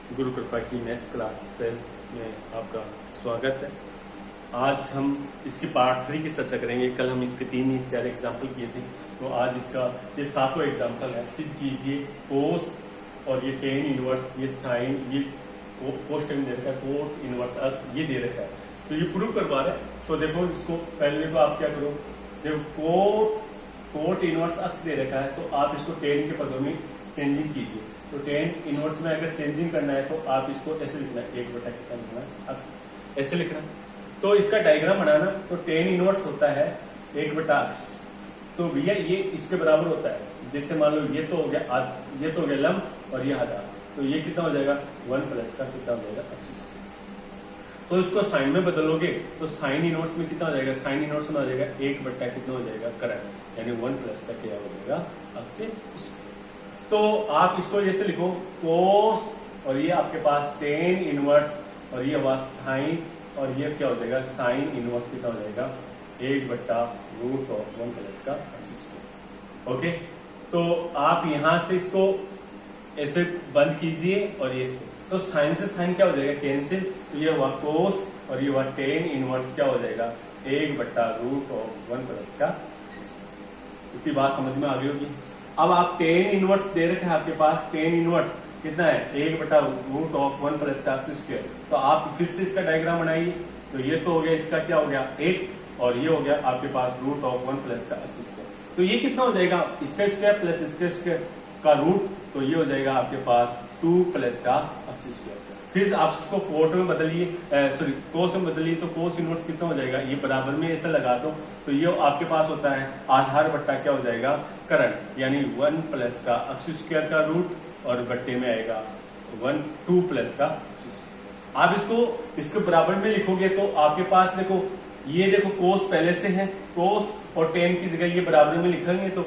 गुरु कृपा की next class में आपका स्वागत है। आज हम इसकी पार्ट 3 की चर्चा करेंगे। कल हम इसके 3-4 एग्जाम्पल किए थे, तो आज इसका ये 7वां एग्जाम्पल है। सिद्ध कीजिए कोस और ये टेन इनवर्स, ये साइन, ये कोस टेन दे रखा है, कोट इनवर्स अक्स ये दे रखा है, तो ये प्रूव करवा रहे हैं। तो देखो इसको पहले तो आप क्या करो, देखो कोट इनवर्स अक्स दे रखा है, तो आप इसको टेन के पदों में चेंजिंग कीजिए। तो टेन इनवर्स में अगर चेंजिंग करना है तो आप इसको ऐसे लिखना है, 1/कितना लिखना है अक्स, ऐसे लिखना। तो इसका डायग्राम बनाना, तो टेन इनवर्स होता है 1/अक्स, तो भैया ये इसके बराबर होता है। जैसे मान लो ये तो हो गया, ये तो हो गया लंब और ये आधा, तो ये कितना हो जाएगा 1 प्लस का कितना हो जाएगा अक्स। तो इसको साइन में बदलोगे तो साइन इनवर्स में कितना हो जाएगा, साइन इनवर्स में हो जाएगा 1/, कितना हो जाएगा करंट, यानी 1 प्लस का क्या हो जाएगा अक्स। तो आप इसको जैसे लिखो कोस और ये आपके पास टेन इनवर्स और ये हुआ साइन, और ये क्या हो जाएगा साइन इनवर्स कितना हो जाएगा 1/√1 प्लस का अक्स। ओके, तो आप यहां से इसको ऐसे बंद कीजिए और ये से, तो साइन से साइन क्या हो जाएगा कैंसिल, तो ये हुआ कोस और ये हुआ टेन इनवर्स क्या हो जाएगा 1/√1 प्लस का। इतनी बात समझ में आ गई होगी। अब आप टेन इनवर्स दे रखे हैं आपके पास, टेन इनवर्स कितना है 1/√1 प्लस का अक्स स्क्वायर। तो आप फिर से इसका डायग्राम बनाइए। तो ये तो हो गया, इसका क्या हो गया 1, और ये हो गया आपके पास √1 प्लस का अक्स स्क्वायर। तो ये कितना हो जाएगा, इसका स्क्वायर प्लस इसके स्क्वायर का रूट, तो ये हो जाएगा आपके पास 2 प्लस का अक्स स्क्वायर। फिर आप इसको कोट में बदलिए, सॉरी कोस में बदलिए, तो कोस इनवर्स कितना हो जाएगा, ये बराबर में ऐसा लगा दो, तो ये आपके पास होता है आधार बट्टा क्या हो जाएगा करंट, यानी 1 प्लस का अक्स स्क्वायर का रूट और बट्टे में आएगा 2 प्लस का अक्स स्क्वायर। आप इसको इसके बराबर में लिखोगे तो आपके पास देखो, ये देखो कोस पहले से है, कोस और टेन की जगह ये बराबर में लिखेंगे तो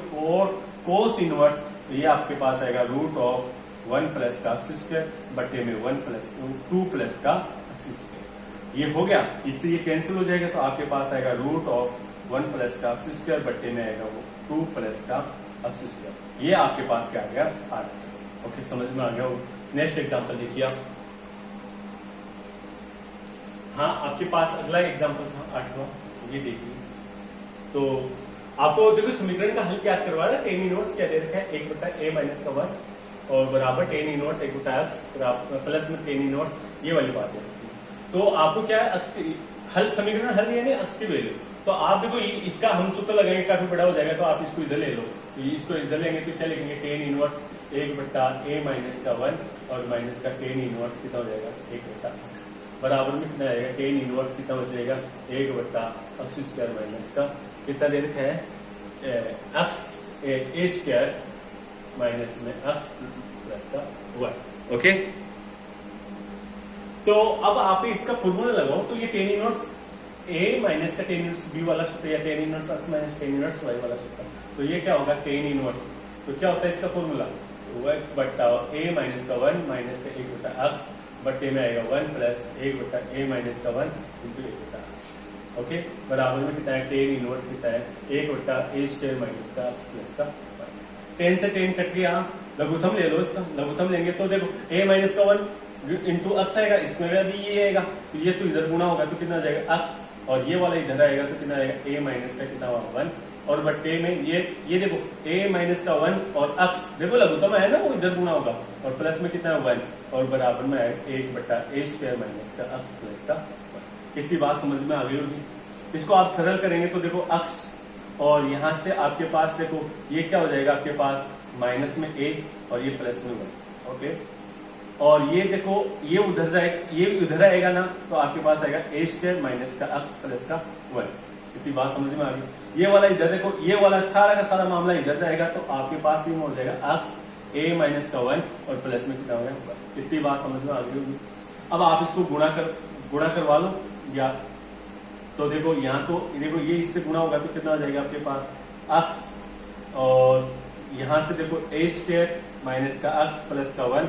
कोस इनवर्स, तो ये आपके पास आएगा √1 प्लस का अक्स स्क्वायर बट्टे में 2 प्लस का अक्स स्क्वायर। ये हो गया, इससे ये कैंसिल हो जाएगा, तो आपके पास आएगा √1 प्लस का अक्स स्क्वायर बट्टे में आएगा वो 2 प्लस का अक्स स्क्वायर। ये आपके पास क्या आ गया RHS। ओके, समझ में आ गया हो। नेक्स्ट एग्जांपल देखिए आप। हाँ, आपके पास अगला एग्जांपल था 8वां, ये देखिए। तो आपको देखो समीकरण का हल क्या करवा रहा है, टेन इनवर्स क्या दे रखा है 1/a-1 और बराबर टेन इनवर्स 1/x प्लस में टेन इनवर्स, ये वाली बात है। तो आपको क्या है अक्स हल, समीकरण हल यानी अक्स की वैल्यू। तो आप देखो इसका हम सूत्र लगाएंगे, काफी बड़ा हो जाएगा, तो आप इसको इधर ले लो। तो इसको इधर लेंगे तो क्या लिखेंगे, टेन इनवर्स 1/a-1 और माइनस का टेन इनवर्स कितना हो जाएगा 1/x बराबर में कितना आएगा, टेन इनवर्स कितना हो जाएगा 1/x स्क्वायर माइनस का कितना दे रखा है x a स्क्वायर माइनस में x प्लस का y। ओके, तो अब आप इसका फॉर्मूला लगाओ, तो ये टेन इनवर्स a माइनस का टेन इनवर्स b वाला सूत्र या tan inverse x minus tan inverse y वाला सूत्र, तो ये क्या होगा टेन इनवर्स, तो क्या होता है इसका फॉर्मूला 1/a माइनस का 1 माइनस का 1/x बट्टे में आएगा 1 प्लस 1/a माइनस का 1 इंटू 1/x। ओके, बराबर में कितना है टेन इनवर्स कितना है 1/a स्क्वायर माइनस का x प्लस का 10 से 10 कट गया, लघुत्तम ले लो इसका। लघुत्तम लेंगे तो देखो a माइनस का 1 इंटू x आएगा, इसमें भी ये आएगा, तो ये तो इधर गुना होगा तो कितना आ जाएगा x, और ये वाला इधर आएगा तो कितना आएगा a माइनस का कितना हुआ 1, और बट्टे में ये देखो a माइनस का 1 और x देखो लघुत्तम है ना, वो इधर गुना होगा, और प्लस में कितना 1 और बराबर में आएगा 1/a स्क्वायर माइनस का x प्लस का 1। इतनी बात समझ में आ गई होगी। इसको आप सरल करेंगे तो देखो x, और यहां से आपके पास देखो ये क्या हो जाएगा आपके पास माइनस में a और ये प्लस में 1। ओके, और ये देखो ये उधर जाएगा, ये उधर आएगा ना, तो आपके पास आएगा a स्क्वायर माइनस का x प्लस का 1। इतनी बात समझ में आ गई। ये वाला इधर देखो, ये वाला सारा का सारा मामला इधर जाएगा, तो आपके पास ये हो जाएगा x a माइनस का 1 और प्लस में कितना होगा 1। इतनी बात समझ में आ गई होगी। अब आप इसको गुणा करवा लो, या तो देखो यहाँ तो देखो ये इससे गुणा होगा तो कितना हो जाएगा आपके पास x, और यहाँ से देखो a स्क्वायर माइनस का x प्लस का 1,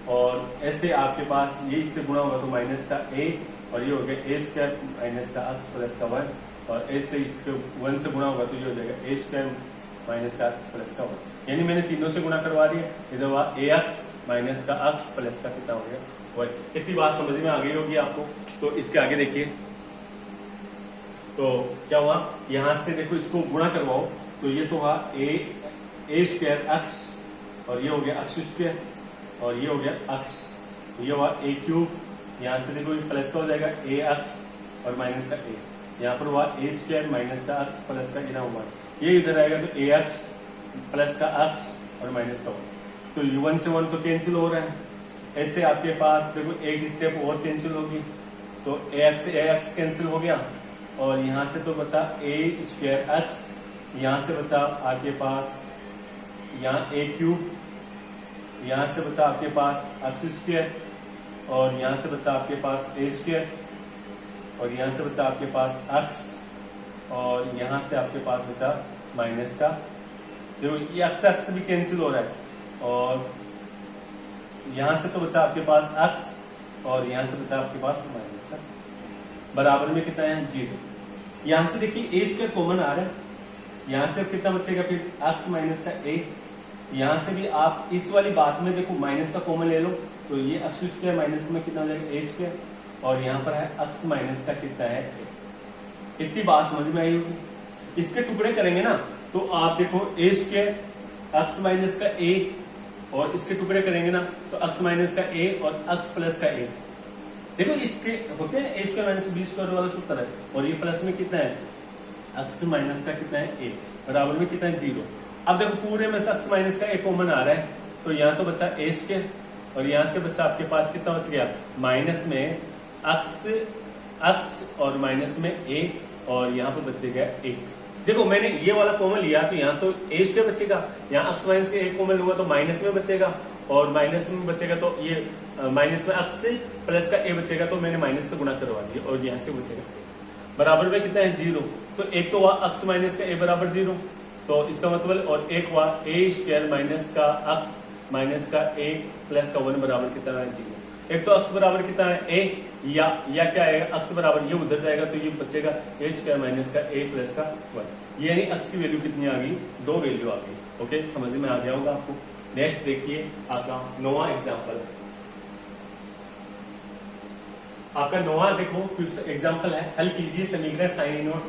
और ऐसे आपके पास ये इससे गुणा होगा तो माइनस का a, और ये हो गया a स्क्वायर माइनस का x प्लस का 1, और ऐसे इसके 1 से गुणा होगा तो ये हो जाएगा a स्क्वायर माइनस का x प्लस का 1। यानी मैंने तीनों से गुणा करवा दिया, इधर हुआ ax माइनस का अक्स प्लस का कितना हो गया वाई। इतनी बात समझ में आ गई होगी आपको। तो इसके आगे देखिए, तो क्या हुआ, यहां से देखो इसको गुणा करवाओ तो ये तो हुआ ए स्क्वायर अक्स, और ये हो गया अक्स स्क्वायर, और ये हो गया अक्स, ये हुआ ए क्यूब। यहां से देखो प्लस का हो जाएगा ए अक्स और माइनस का ए, यहाँ पर हुआ ए स्क्वायर माइनस का अक्स प्लस का कितना हुआ, ये इधर आएगा तो ए अक्स प्लस का अक्स और माइनस का हुआ। तो u1 से 1 तो कैंसिल हो रहा है। ऐसे आपके पास देखो एक स्टेप और कैंसिल होगी, तो ए एक्स से ए एक्स कैंसिल हो गया, और यहां से तो बचा ए स्क्वायर एक्स, यहां से बचा आपके पास यहाँ ए क्यूब, यहां से बचा आपके पास एक्स स्क्वायर, और यहां से बचा आपके पास ए स्क्वायर, और यहां से बचा आपके पास एक्स, और यहां से आपके पास बचा माइनस का। देखो ये एक्स एक्स भी कैंसिल हो रहा है, और यहां से तो बचा आपके पास एक्स, और यहां से बचा आपके पास माइनस का, बराबर में कितना है 0। यहां से देखिए ए स्क्वायर कॉमन आ रहा है, यहां से कितना बचेगा फिर एक्स माइनस का ए। यहां से भी आप इस वाली बात में देखो माइनस का कॉमन ले लो, तो ये एक्स स्क्वायर माइनस में कितना हो जाएगा ए स्क्वायर, और यहाँ पर है एक्स माइनस का कितना है ए। इतनी बात समझ में आई होगी। इसके टुकड़े करेंगे ना तो आप देखो ए स्क्वायर एक्स माइनस का ए, और इसके टुकड़े करेंगे ना तो एक्स माइनस का ए और एक्स प्लस का ए। देखो इसके होते हैं ए स्क्वायर माइनस बी स्क्वायर वाला सूत्र है, और ये प्लस में कितना है एक्स माइनस का कितना है ए, बराबर में कितना है 0। अब देखो पूरे में से एक्स माइनस का ए कॉमन आ रहा है, तो यहाँ तो बचा ए स्क्वायर, और यहाँ से बचा आपके पास कितना बच गया माइनस में एक्स और माइनस में ए, और यहाँ पर बचेगा ए। देखो मैंने ये वाला कॉमन लिया तो यहाँ तो ए स्क्वायर बचेगा, यहाँ एक्स माइनस से ए कॉमन लूंगा तो माइनस में बचेगा, और माइनस में बचेगा तो ये माइनस में एक्स से प्लस का ए बचेगा, तो मैंने माइनस से गुणा करवा दिया, और यहाँ से बचेगा बराबर में कितना है 0। तो एक तो हुआ एक्स माइनस का ए बराबर 0, तो इसका मतलब, और एक हुआ ए स्क्वायर माइनस का एक्स माइनस का ए प्लस का 1 बराबर कितना है 0। एक तो अक्स बराबर कितना है ए, या क्या आएगा अक्स बराबर ये उधर जाएगा तो ये बचेगा ए स्क्वायर माइनस का ए प्लस का 1। ये यानी अक्स की वैल्यू कितनी आ गई, 2 वैल्यू आ गई। ओके, समझ में आ गया होगा आपको। नेक्स्ट देखिए आपका 9वां एग्जाम्पल। आपका 9वां देखो एग्जाम्पल है, हल कीजिए समीकरण साइन इनवर्स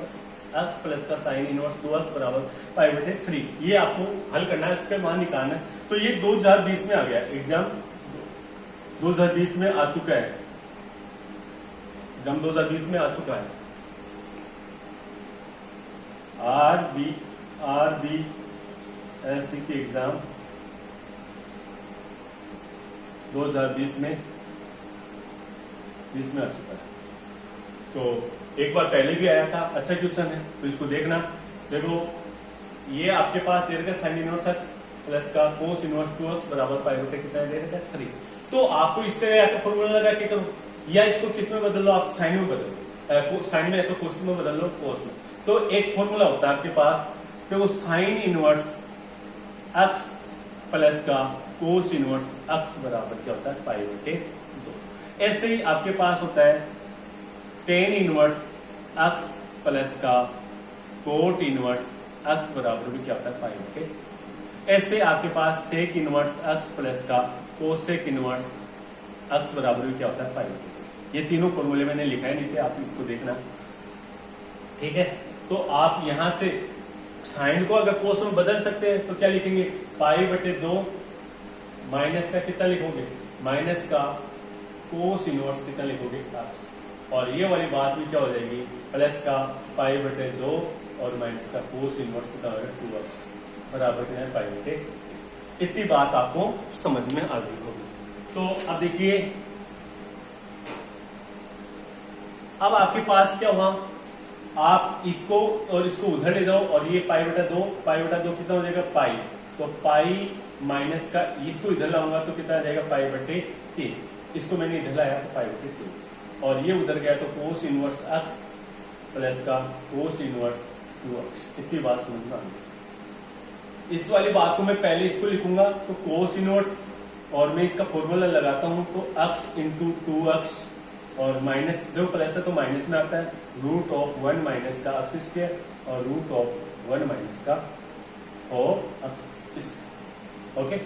एक्स प्लस का साइन इनवर्स 2x बराबर π/3। ये आपको हल करना है, इसका मान निकालना है। तो ये 2020 में आ गया एग्जाम, 2020 में आ चुका है एग्जाम, 2020 में आ चुका है। RBSc की एग्जाम 2020 में आ चुका है। तो एक बार पहले भी आया था, अच्छा क्वेश्चन है तो इसको देखना। देखो ये आपके पास दे रखा है साइन इनवर्स एक्स प्लस का कोस इनवर्स 2x बराबर π/3 कितना दे रखा है 3। तो आपको इस तरह या तो फॉर्मूला लगा के करो, या इसको किस में बदल लो, आप साइन में बदल लो, साइन में या तो कोस में बदल लो, कोस में। तो एक फॉर्मूला होता है आपके पास, तो वो साइन इनवर्स एक्स प्लस का कोस इनवर्स एक्स बराबर क्या होता है π/2। ऐसे ही आपके पास होता है टेन इनवर्स एक्स प्लस का कोट इनवर्स एक्स बराबर भी क्या होता है π/2। ऐसे आपके पास सेक इनवर्स एक्स प्लस का कोसेक इनवर्स एक्स बराबर भी क्या होता है π/2। ये तीनों फॉर्मूले मैंने लिखा है नीचे, आप इसको देखना, ठीक है। तो आप यहां से साइन को अगर कोस में बदल सकते हैं तो क्या लिखेंगे π/2 माइनस का कितना लिखोगे, माइनस का कोस इनवर्स कितना लिखोगे एक्स, और ये वाली बात भी क्या हो जाएगी प्लस का π/2 और माइनस का कोस इनवर्स कितना होगा 2x बराबर कितना है π/2। इतनी बात आपको समझ में आ गई होगी। तो अब देखिए, अब आपके पास क्या हुआ, आप इसको और इसको उधर ले जाओ, और ये π/2 कितना हो जाएगा पाई, तो पाई माइनस का इसको इधर लाऊंगा तो कितना आ जाएगा π/3। इसको मैंने इधर लाया तो π/3, और ये उधर गया तो कोस इनवर्स एक्स प्लस का कोस इनवर्स 2x। इतनी बात समझ में आ गई। इस वाली बात को मैं पहले इसको लिखूंगा तो कोस इनवर्स, और मैं इसका फॉर्मूला लगाता हूं तो x इंटू 2x, और माइनस जो प्लस है तो माइनस में आता है √1 माइनस का एक्स स्क्वायर और √1 माइनस का और एक्स। ओके,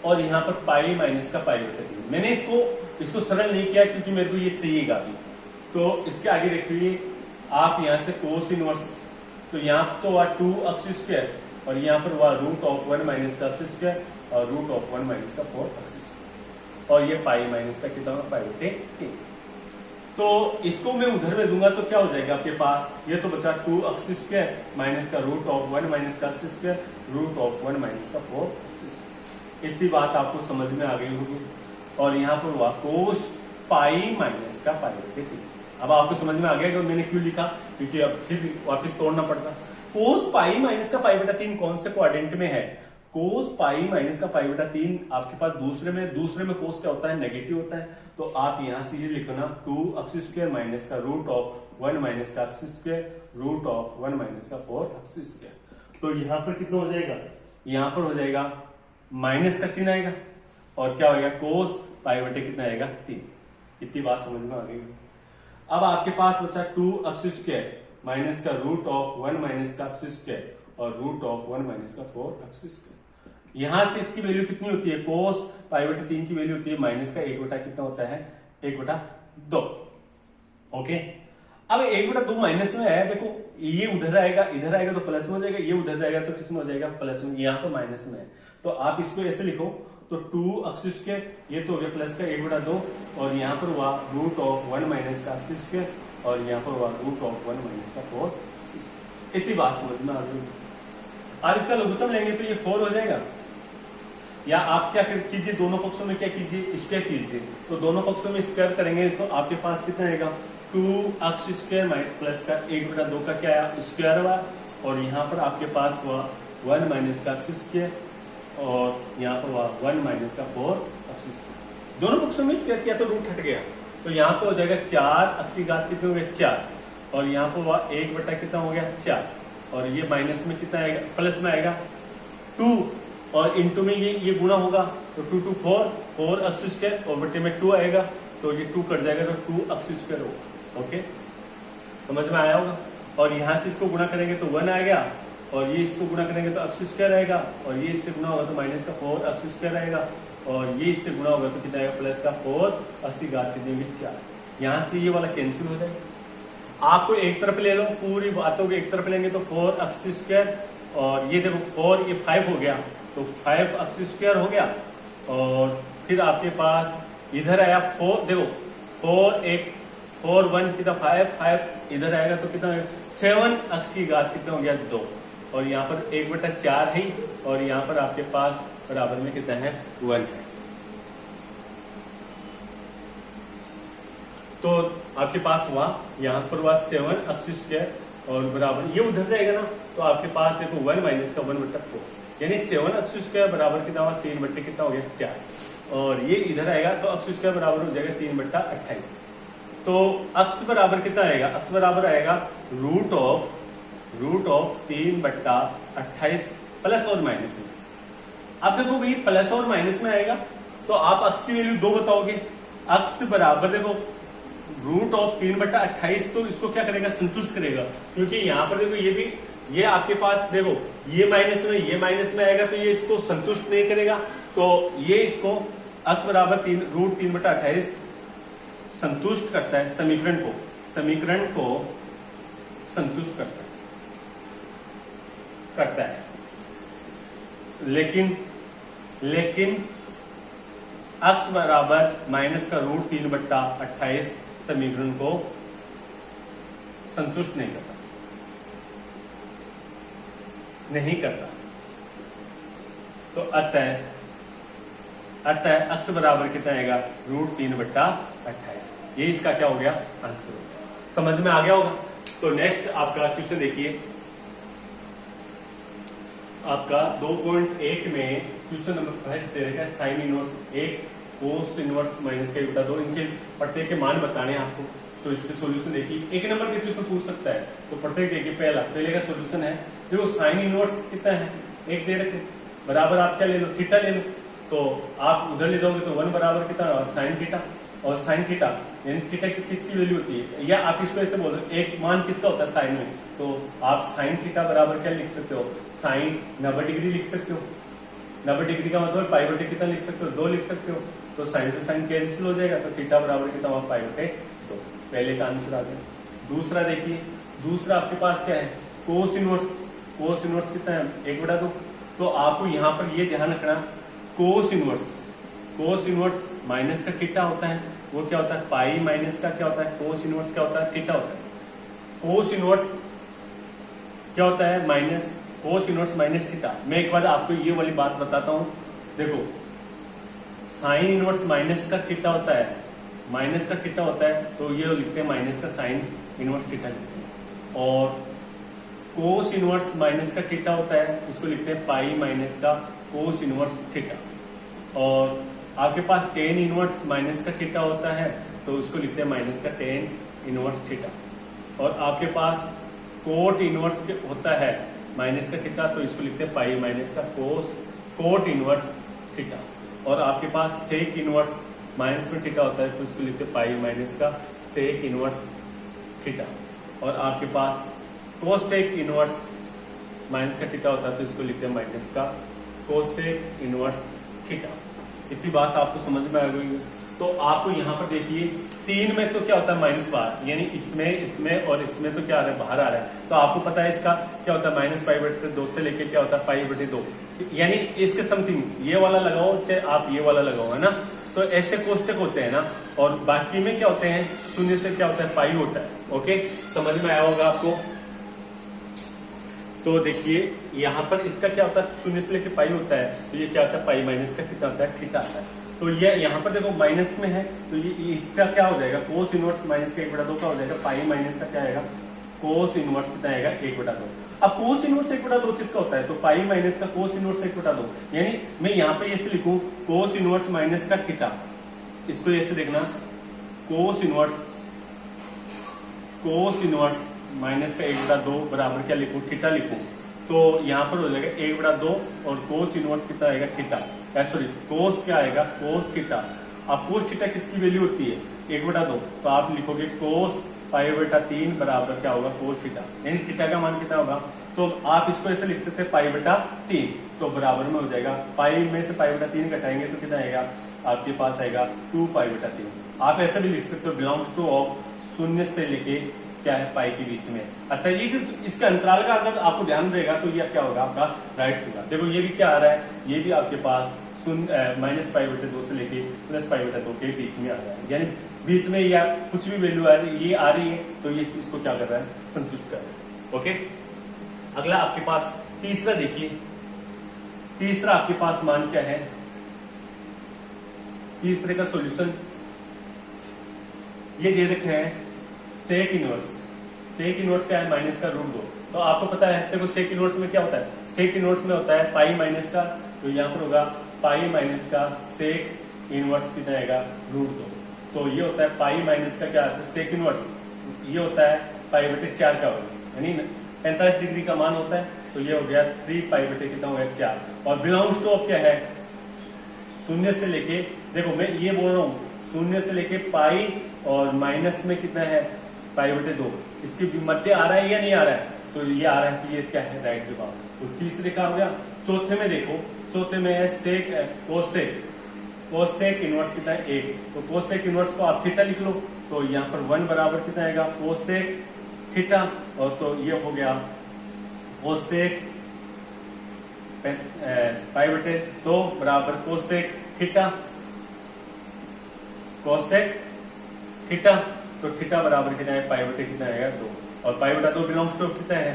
और यहाँ पर पाई माइनस का पाई बटा 3। मैंने इसको सरल नहीं किया क्योंकि मेरे को ये चाहिएगा अभी। तो इसके आगे देखिए आप यहाँ से कोस इनवर्स, तो यहाँ तो हुआ 2 अक्स स्क्वायर और यहाँ पर हुआ रूट ऑफ 1 माइनस का अक्स स्क्वायर और रूट ऑफ 1 माइनस का 4 अक्स स्क्वायर और ये पाई माइनस का कितना होगा पाई बटे 3। तो इसको मैं उधर में दूंगा तो क्या हो जाएगा आपके पास, ये तो बचा 2 अक्स स्क्वायर माइनस का रूट ऑफ 1 माइनस का अक्स स्क्वायर रूट ऑफ 1 माइनस का 4 अक्स स्क्वायर। इतनी बात आपको समझ में आ गई होगी। और यहाँ पर हुआ कोस पाई माइनस का पाई बटे 3। अब आपको समझ में आ गया कि मैंने क्यों लिखा, क्योंकि अब फिर वापस तोड़ना पड़ता। कोस पाई माइनस का पाई बटा 3 कौन से क्वाड्रेंट में है, कोस पाई माइनस का पाई बटा 3 आपके पास दूसरे में कोस क्या होता है नेगेटिव होता है। तो आप यहां से ये लिखना 2 अक्स स्क्वायर माइनस का रूट ऑफ 1 माइनस का अक्स स्क्वायर रूट ऑफ 1 माइनस का 4 अक्स स्क्वायर। तो यहां पर कितना हो जाएगा, यहां पर हो जाएगा माइनस का चिन्ह आएगा और क्या होगा कोस पाई बटे कितना आएगा 3। इतनी बात समझ में आ गई। अब आपके पास बचा 2 अक्स स्क्वायर माइनस का रूट ऑफ 1 माइनस का अक्स स्क्वायर और रूट ऑफ 1 माइनस का 4 अक्स स्क्वायर। यहां से इसकी वैल्यू कितनी होती है, कोस पाई बटे 3 की वैल्यू होती है माइनस का 1 बटा कितना होता है 1 बटा 2। ओके, अब 1 बटा 2 माइनस में है, देखो ये उधर आएगा इधर आएगा तो प्लस में हो जाएगा, ये उधर जाएगा तो किस में हो जाएगा प्लस में, यहाँ पर माइनस में है। तो आप इसको ऐसे लिखो तो 2 अक्स स्क्वायर ये तो हो गया प्लस का 1 बटा 2 और यहाँ पर हुआ रूट ऑफ 1 माइनस का अक्स स्क्वायर और यहाँ पर हुआ रूट ऑफ 1 माइनस का 4। इतनी बात समझ में आ गई। और इसका लघुत्तम लेंगे तो ये 4 हो जाएगा, या आप क्या कीजिए दोनों पक्षों में क्या कीजिए स्क्वायर कीजिए। तो दोनों पक्षों में स्क्वायर करेंगे तो आपके पास कितना आएगा 2 अक्स स्क्वायर प्लस का 1 बटा 2 का क्या आया स्क्वायर हुआ और यहाँ पर आपके पास हुआ 1 माइनस का अक्स स्क्वायर और यहाँ पर हुआ 1 माइनस का 4 अक्स स्क्वायर। दोनों पक्षों में स्क्वायर किया तो रूट हट गया, तो यहाँ तो हो जाएगा 4 अक्स की घात कितने हो गया 4 और यहाँ पर हुआ 1 बटा कितना हो गया 4 और ये माइनस में कितना आएगा प्लस में आएगा 2 और इंटू में ये गुणा होगा तो 2 2 4 अक्स स्क्वायर और बटे में 2 आएगा तो ये 2 कट जाएगा तो 2 अक्स स्क्वायर होगा। ओके, समझ में आया होगा। और यहां से इसको गुणा करेंगे तो 1 आएगा और ये इसको गुणा करेंगे तो अक्स स्क्वायर आएगा और ये इससे गुणा होगा तो माइनस का 4 अक्स स्क्वायर आएगा और ये इससे गुणा होगा तो कितना आएगा प्लस का 4 अक्स की घात कितनी होगी 4। यहां से ये वाला कैंसिल हो जाएगा। आपको एक तरफ ले लो, पूरी बातों को एक तरफ लेंगे तो 4 अक्स स्क्वायर और ये देखो 4 ये 5 हो गया तो 5 अक्स स्क्वायर हो गया और फिर आपके पास इधर आया 4, देखो 4 1 कितना 5 इधर आएगा तो कितना 7 अक्स की घात कितना हो गया 2 और यहाँ पर 1 बटा 4 है और यहाँ पर आपके पास बराबर में कितना है 1 है। तो आपके पास हुआ यहाँ पर हुआ 7 अक्स स्क्वायर और बराबर ये उधर जाएगा ना तो आपके पास देखो 1 माइनस का 1 बटा 4 यानी 7 अक्स स्क्वायर बराबर कितना हुआ 3 बटे कितना हो गया 4 और ये इधर आएगा तो अक्स स्क्वायर बराबर हो जाएगा 3 बटा 28। तो अक्स बराबर कितना आएगा, अक्स बराबर आएगा रूट ऑफ 3 बटा 28 प्लस और माइनस में। अब देखो भाई प्लस और माइनस में आएगा तो आप अक्स की वैल्यू 2 बताओगे। अक्स बराबर देखो रूट ऑफ 3 बटा 28 तो इसको क्या करेगा संतुष्ट करेगा, क्योंकि यहाँ पर देखो ये आपके पास देखो ये माइनस में आएगा तो ये इसको संतुष्ट नहीं करेगा तो ये इसको अक्स बराबर रूट 3 बटा 28 संतुष्ट करता है, समीकरण को संतुष्ट करता है। लेकिन अक्स बराबर माइनस का रूट 3 बटा 28 समीकरण को संतुष्ट नहीं करता। तो अतः अक्स बराबर कितना आएगा रूट 3 बटा 28। ये इसका क्या हो गया आंसर हो गया। समझ में आ गया होगा। तो नेक्स्ट आपका क्वेश्चन देखिए, आपका 2.1 में क्वेश्चन नंबर 5 दे रखा है sine inverse 1 cos inverse minus का 1/2 इनके प्रत्येक के मान बताने हैं आपको। तो इसके सॉल्यूशन देखिए, 1 नंबर के क्वेश्चन पूछ सकता है तो प्रत्येक देखिए पहले का सॉल्यूशन है देखो साइन इनवर्स कितना है 1 दे रखे बराबर आप क्या ले लो थीटा ले लो तो आप उधर ले जाओगे तो 1 बराबर कितना और साइन थीटा यानी थीटा की किसकी वैल्यू होती है, या आप इसको ऐसे बोलो एक मान किसका होता है साइन में, तो आप साइन थीटा बराबर क्या लिख सकते हो साइन 90 डिग्री लिख सकते हो। 90 डिग्री का मतलब पाई बटे कितना लिख सकते हो, 2 लिख सकते हो। तो साइन से साइन कैंसिल हो जाएगा, तो थीटा बराबर कितना हुआ, पाई बटे 2। पहले का आंसर आ गया। दूसरा देखिए, दूसरा आपके पास क्या है, कोस इनवर्स। कोस इनवर्स कितना है, 1/2। तो आपको यहाँ पर ये ध्यान रखना, कोस इनवर्स माइनस का थीटा होता है, वो क्या होता है, पाई माइनस का क्या होता है, कोस इनवर्स क्या होता है, थीटा होता है। कोस इनवर्स क्या होता है, minus cos inverse minus theta. मैं एक बार आपको ये वाली बात बताता हूं, देखो साइन इनवर्स माइनस का थीटा होता है, माइनस का थीटा होता है, तो ये लिखते हैं माइनस का साइन इनवर्स थीटा लिखते हैं। और कोस इनवर्स माइनस का थीटा होता है, उसको लिखते हैं पाई माइनस का कोस इनवर्स थीटा। और आपके पास टेन इनवर्स माइनस का थीटा होता है, तो उसको लिखते हैं माइनस का टेन इनवर्स थीटा। और आपके पास कोट इनवर्स होता है माइनस का थीटा, तो इसको लिखते हैं पाई माइनस का कोट इनवर्स थीटा। और आपके पास सेक इनवर्स माइनस में थीटा होता है, तो इसको लिखते हैं पाई माइनस का सेक इनवर्स थीटा। और आपके पास कोसेक इनवर्स माइनस का थीटा होता है, तो इसको लिखते हैं माइनस का कोसेक इनवर्स थीटा। इतनी बात आपको समझ में आ गई। तो आपको यहाँ पर देखिए 3 में तो क्या होता है, माइनस बाहर, यानी इसमें और इसमें तो क्या आ रहा है, बाहर आ रहा है। तो आपको पता है इसका क्या होता है, माइनस पाई बटे 2 से लेके क्या होता है, पाई बटे 2, यानी इसके समथिंग ये वाला लगाओ चाहे आप ये वाला लगाओ, है ना। तो ऐसे कोष्टक होते हैं ना। और बाकी में क्या होते हैं, शून्य से क्या होता है, पाई होता है। ओके, समझ में आया होगा आपको। तो देखिए यहाँ पर इसका क्या होता है, शून्य से लेके पाई होता है, तो ये क्या होता है, पाई माइनस का कितना होता है, थीटा आता है। तो ये यहाँ पर देखो माइनस में है, तो ये इसका क्या हो जाएगा, कोस इनवर्स माइनस का 1/2 का हो जाएगा, पाई माइनस का क्या आएगा, कोस इनवर्स कितना आएगा, 1/2। अब कोस इनवर्स 1/2 किसका होता है, तो पाई माइनस का कोस इनवर्स 1/2। यानी मैं यहाँ पे ऐसे लिखूं, कोस इनवर्स माइनस का थीटा, इसको ऐसे देखना, कोस इनवर्स माइनस का 1/2 बराबर क्या लिखूं, थीटा लिखूं। तो यहाँ पर हो जाएगा 1/2 और कोस इनवर्स कितना आएगा, थीटा, सॉरी कोस क्या आएगा, कोस थीटा। अब कोस थीटा किसकी वैल्यू होती है, 1/2, तो आप लिखोगे कोस पाई बटा 3 बराबर क्या होगा, कोस थीटा, यानी थीटा का मान कितना होगा। तो आप इसको ऐसे लिख सकते हैं पाई बटा 3, तो बराबर में हो जाएगा, पाई में से पाई बटा 3 घटाएंगे तो कितना आएगा, आपके पास आएगा 2 पाई बटा 3। आप ऐसे भी लिख सकते हो, बिलोंग्स टू ऑफ शून्य से लेके क्या है, पाई के बीच में। अतः ये इसके अंतराल का अगर आपको ध्यान रहेगा तो ये क्या होगा, आपका राइट होगा। देखो ये भी क्या आ रहा है, ये भी आपके पास माइनस पाई बटे 2 से लेके प्लस पाई बटे 2 के बीच में आ रहा है, यानी बीच में या कुछ भी वैल्यू आ रही है, ये आ रही है, तो ये इसको क्या कर रहा है, संतुष्ट कर रहा है। ओके, अगला आपके पास तीसरा देखिए, तीसरा आपके पास मान क्या है, तीसरे का सॉल्यूशन ये दे रखे हैं, सेक इनवर्स। सेक इनवर्स क्या है, माइनस का √2। तो आपको पता है, देखो सेक इनवर्स में क्या होता है, सेक इनवर्स में होता है पाई माइनस का, तो यहाँ पर होगा पाई माइनस का सेक इनवर्स कितना आएगा, √2। तो ये होता है पाई माइनस का क्या आता है, सेक इनवर्स, ये होता है पाई बटे 4 का होगा, यानी 45 डिग्री का मान होता है। तो ये हो गया 3 पाई बटे कितना हो गया, 4। और बिलोंग्स टू क्या है, शून्य से लेके, देखो मैं ये बोल रहा हूँ शून्य से लेके पाई और माइनस में कितना है, पाई बटे 2, इसके मध्य आ रहा है या नहीं आ रहा है, तो ये आ रहा है कि ये क्या है, राइट जवाब। तो तीसरे का हो गया। चौथे में देखो, चौथे में है सेक कोसेक इनवर्स कितना है, 1। तो कोसेक इनवर्स को आप थीटा लिख लो, तो यहाँ पर 1 बराबर कितना आएगा, कोसेक थीटा। और तो ये हो गया कोसेक पाई बटे 2 बराबर कोसेक थीटा, कोसेक थीटा। तो थीटा बराबर कितना है, पाई बटे कितना आएगा, 2। और पाई बटा 2 बिलोंग्स टू कितना है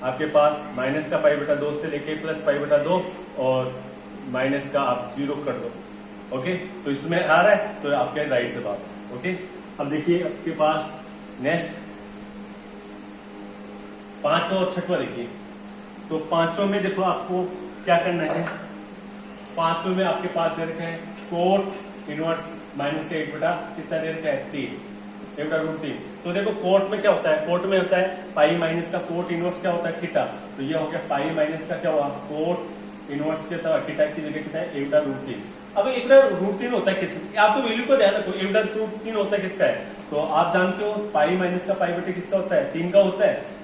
आपके पास, माइनस का पाई बटा 2 से लेके प्लस पाई बटा 2 और माइनस का आप 0 कर दो। ओके, तो इसमें आ रहा है, तो आपके राइट जवाब। ओके, अब देखिए आपके पास नेक्स्ट पांचवा और छठवा देखिए। तो पांचों में देखो आपको क्या करना है, पांचों में आपके पास दे रखे हैं कोट इनवर्स माइनस का 1 बटा कितना दे रखा है, 3, 1/√3। तो देखो कोट में क्या होता है, कोट में होता है पाई माइनस का कोट इनवर्स क्या होता है, थीटा। तो ये हो गया पाई माइनस का क्या हुआ, कोट इनवर्स के थीटा की जगह कितना है, 1/√3। अब 1/√3 होता है किस, आप तो वैल्यू को ध्यान रखो, 1/√3 होता है किसका है, तो आप जानते हो पाई माइनस का पाई बटे किसका होता है, 3 का होता है।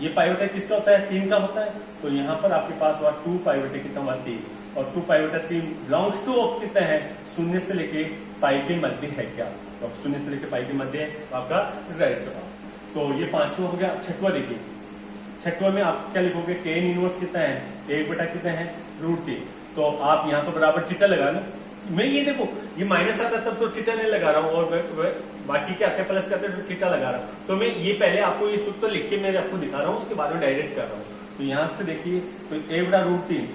ये पाई बटे किसका होता है, 3 का होता है। तो यहाँ पर आपके पास हुआ 2 पाई बटे कितना हुआ, 3। और 2 पाई बटा 3 बिलोंग्स टू ऑफ कितना है, शून्य से लेके पाई के मध्य है क्या, तो शून्य से लेके पाई के मध्य है आपका राइट जवाब। तो ये पांचवा हो गया। छठवा देखिए, छठवा में आप क्या लिखोगे, टेन इनवर्स कितना है, 1 बटा कितना है, √3। तो आप यहाँ पर बराबर थीटा लगा लो। मैं ये देखो ये माइनस आता तब तो थीटा नहीं लगा रहा हूँ, और बाकी क्या आते हैं प्लस करते हैं तो थीटा लगा रहा हूँ। तो मैं ये पहले आपको ये सूत्र लिख के मैं आपको दिखा रहा हूँ, उसके बाद में डायरेक्ट कर रहा हूँ। तो यहाँ से देखिए, तो 1 बटा √3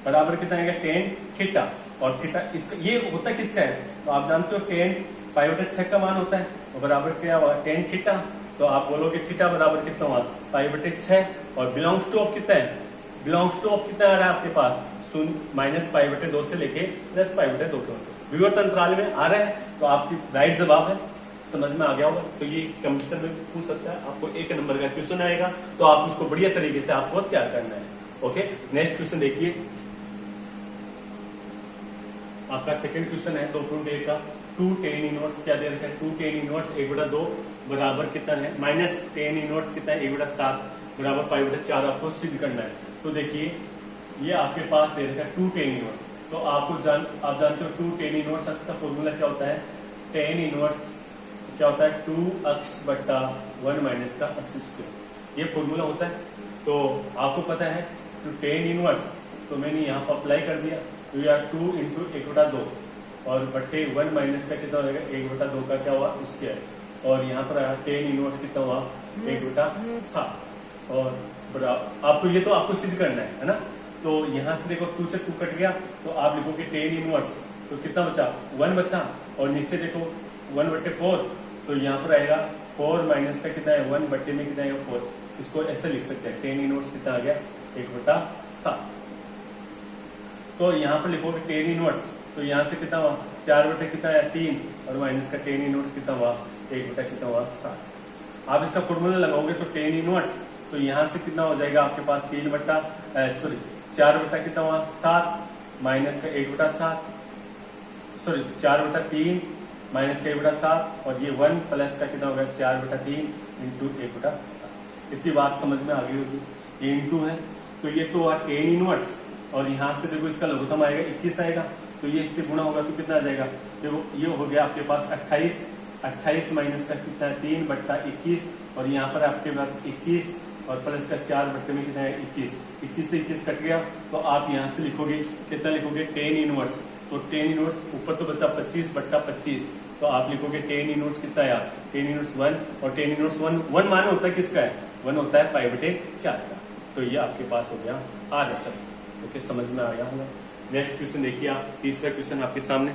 बराबर कितना आएगा, टेन थीटा। और थीटा इसका ये होता किसका है, तो आप जानते हो टेन पाई बटा 6 का मान होता है, तो बराबर क्या हुआ, टेन थीटा। तो आप बोलोगे थीटा बराबर कितना हुआ, पाई बटे 6। और बिलोंग्स टू ऑफ कितना है, बिलोंग्स टू ऑफ कितना आ रहा है आपके पास, माइनस पाई बटे 2 से लेके प्लस पाई बटे 2 के विवर्त अंतराल में आ रहा है। तो आपकी राइट जवाब है, समझ में आ गया होगा। तो ये कंपटीशन में पूछ सकता है, आपको 1 नंबर का क्वेश्चन आएगा, तो आप इसको बढ़िया तरीके से आपको तैयार करना है। ओके, नेक्स्ट क्वेश्चन देखिए, आपका सेकंड क्वेश्चन है 2.1 का। 2 टेन इनवर्स क्या दे रखा है, 2 टेन इनवर्स 1 बटा 2 बराबर कितना है, माइनस टेन इनवर्स कितना है, 1 बटा 7 बराबर पाई बटा 4 आपको सिद्ध करना है। तो देखिए ये आपके पास दे रखा है 2 टेन इनवर्स। तो आप जानते हो 2 टेन इनवर्स अक्स का फॉर्मूला क्या होता है, टेन इनवर्स क्या होता है, 2 अक्स बटा 1 माइनस का अक्स स्क्वायर, ये फॉर्मूला होता है। तो आपको पता है तो टेन इनवर्स, तो मैंने यहाँ पर अप्लाई कर दिया, तो यार 2 इंटू 1 बटा 2 और बटे 1 माइनस का कितना होगा, 1 बटा 2 का क्या हुआ स्क्वायर। और यहाँ पर आया टेन इनवर्स कितना हुआ, 1 बटा 7। और आपको ये तो आपको सिद्ध करना है ना। तो यहाँ से देखो 2 से 2 कट गया, तो आप लिखोगे टेन इनवर्स, तो कितना बचा, 1 बचा। और नीचे देखो 1 बटे 4, तो यहाँ पर आएगा 4 माइनस का कितना है, 1 बटे में कितना है 4। इसको ऐसे लिख सकते हैं, टेन इनवर्स कितना आ गया, 1 बटा 7। तो यहाँ पर लिखोगे टेन इनवर्स, तो यहाँ से कितना हुआ, 4 बटे कितना है 3, और माइनस का टेन इनवर्स कितना हुआ, 1 बटा कितना हुआ 7। आप इसका फॉर्मूला लगाओगे तो टेन इनवर्स, तो यहाँ से कितना हो जाएगा आपके पास 3 बटा 4 बटा कितना हुआ 7 माइनस का 1 बटा 7, 4 बटा 3 माइनस का 1 बटा 7, और ये 1 प्लस का कितना होगा 4 बटा 3 इंटू 1 बटा 7। इतनी बात समझ में आ गई होगी। ये इंटू है, तो ये तो टेन इनवर्स, और यहाँ से देखो इसका लघुत्तम आएगा 21 आएगा, तो ये इससे गुणा होगा तो कितना आ जाएगा, देखो ये हो गया आपके पास 28 माइनस का कितना है 3 बट्टा 21, और यहाँ पर आपके पास 21 और प्लस का 4 बट्टे में कितना है 21 से 21 कट गया। तो आप यहाँ से लिखोगे कितना लिखोगे, टेन इनवर्स। तो टेन इनवर्स ऊपर तो बचा 25 बट्टा 25, तो आप लिखोगे टेन इनवर्स कितना है, टेन इनवर्स 1, और टेन इनवर्स 1 मान होता है किसका है, 1 होता है पाई बटे 4 का। तो ये आपके पास हो गया RHS। ओके, समझ में आ गया होगा। नेक्स्ट क्वेश्चन देखिए आप, तीसरा क्वेश्चन आपके सामने।